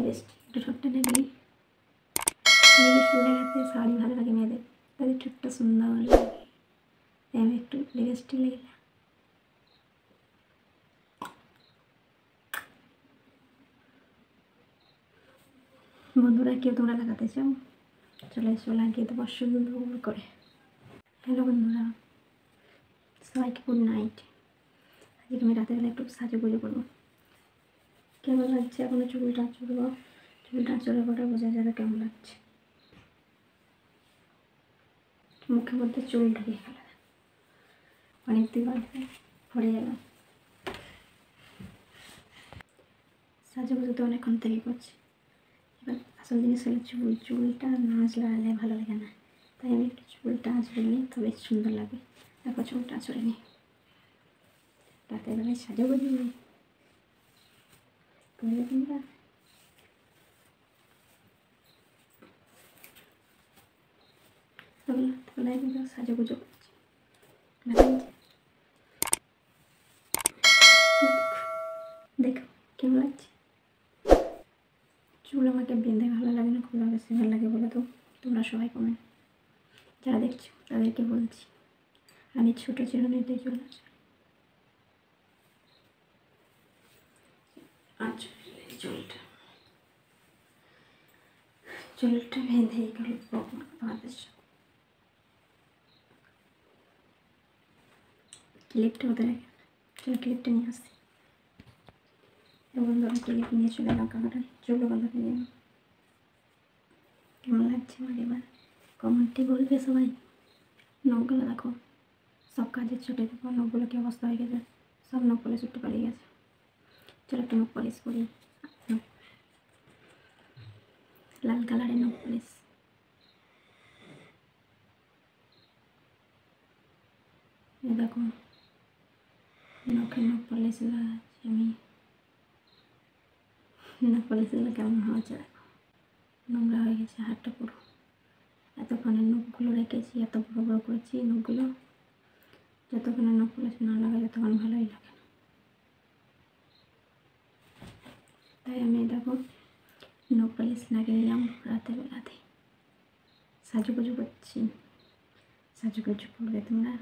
এই বেস্টি একটু ঠোঁটটা দেখলি লিপস্টিক লাগাতে শাড়ি ভালো লাগে মেয়েদের, তাদের ঠোঁটটা সুন্দর লাগে। তাই আমি একটু লিপস্টিক লাগিয়ে বন্ধুরা কেউ তোমরা লাগাতে চাও চলে এসো, লাগিয়ে দেবো সুন্দর করে। হ্যালো বন্ধুরা, সবাইকে গুড নাইট। আজকে আমি রাতের বেলা একটু সাজুগুজু করবো। কেমন লাগছে এখনো চুলটা চুলবো, চুলটা চলে পরে বোঝা যাবে কেমন লাগছে। মুখের মধ্যে চুল ঢুকে গেল, অনেক দিন বাড়বে পড়ে গেল। সাজুগুজু তো অনেকক্ষণ থেকে করছি, এবার আসল জিনিস হলো চুলটা না আঁচড়ালে ভালো লাগে না, তাই আমি একটু চুলটা আঁচড়ে নিই, তবে সুন্দর লাগে। দেখো চুলটা আঁচড়ে নিই, রাতের বেলায় সাজুগুজু নেই করলে তোমরা। রাতেরবেলায় কিন্তু সাজুগুজু করছি, দেখো কেমন লাগছে। চুল আমাকে বেঁধে ভালো লাগে না, খোলা বেশি ভালো লাগে বলে তো তোমরা সবাই কমেন্ট যারা দেখছো তাদেরকে বলছি, আমি ছোটো চিরুনিতে চুল আছে। আচ্ছা চুলটা বেঁধে গেল তোমাদের সাথে। ক্লিপটা ওদের চুল ক্লিপটা নিয়ে আসছি, বন্ধুরা ক্লিপ নিয়ে চলে এলাম কাকাটায় চুল বাঁধাতে নিয়ে। কেমন লাগছে আমার এবার কমেন্টে বলবে সবাই। নখগুলো দেখো সব কাজের ছুটে দেবো, নখগুলো কি অবস্থা হয়ে গেছে, সব নখ পলিশ উঠতে পালিয়ে গেছে। চলো একটু নখ পলিশ করি, লাল কালারের নখ পলিশ। এই দেখো নখে নখ পলিশ লাগাচ্ছি আমি, নখ পলিশগুলো কেমন হয়েছে দেখো, নোংরা হয়ে গেছে হাতটা পুরো। এতক্ষণে নখগুলো রেখেছি, এত বড়ো বড়ো করেছি নখগুলো, যতক্ষণে নখ পলিশ না লাগাই ততক্ষণ ভালোই লাগে। তাই আমি দেখো নখ পলিশ লাগিয়ে নিলাম রাতের বেলাতে, সাজুগুজু করছি। সাজুগুজু করবে তোমরা,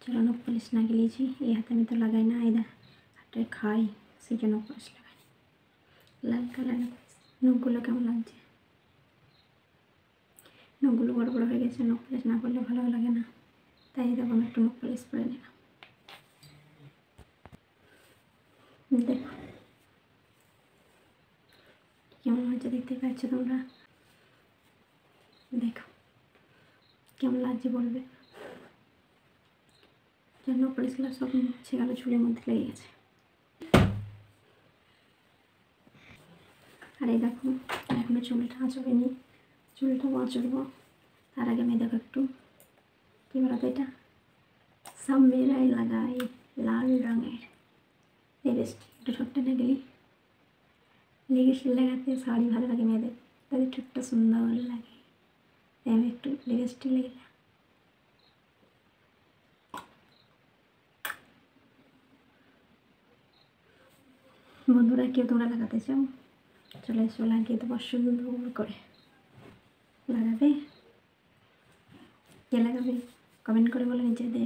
চলো নখ পলিশ লাগিয়ে নিয়েছি। এই হাতে আমি তো লাগাই না, এই হাতে খাই, সেই জন্য পলিশ লাগাই। লাল কালার নখগুলো কেমন লাগছে, নখগুলো বড় বড় হয়ে গেছে, নখ পলিশ না করলে ভালো লাগে না, তাই দেখো একটু নখ পলিশ করে নিলাম। দেখো কেমন হয়েছে দেখতে পাচ্ছ তোমরা, দেখো কেমন লাগছে বলবে। নখ পলিশগুলো সব মুছে গেল, চুলের মধ্যে লেগে গেছে। আর এই দেখো এখনো চুলটা আঁচড়েনি, চুলটাও আঁচড়বো। তার আগে আমি দেখো একটু কী বলতো, এটা সব মেয়েরাই লাগাই লাল রঙের এই বেস্টি, একটু ঠোঁটটা দেখলি লিপস্টিক লাগাতে শাড়ি ভালো লাগে মেয়েদের, তাদের ঠোঁটটা সুন্দর লাগে। তাই আমি একটু লিপস্টিক লাগিয়ে বন্ধুরা কেউ তোমরা লাগাতে চাও চলে এসো, লাগিয়ে দেবো সুন্দর করে। লাগাবে কে লাগাবে কমেন্ট করে বলে নিচে দে,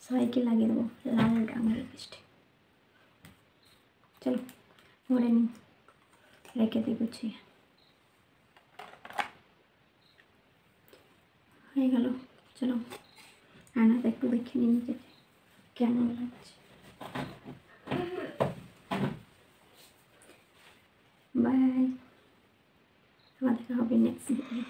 সবাইকে লাগিয়ে দেবো লাল রঙের লিপস্টিক। চলো ঘরে নিই, রেখে দিই গুছিয়ে, হয়ে গেল। চলো আয়নাতে একটু দেখে নিই নিজেকে কেমন লাগছে। বাই, আবার দেখা হবে নেক্সট ভিডিও।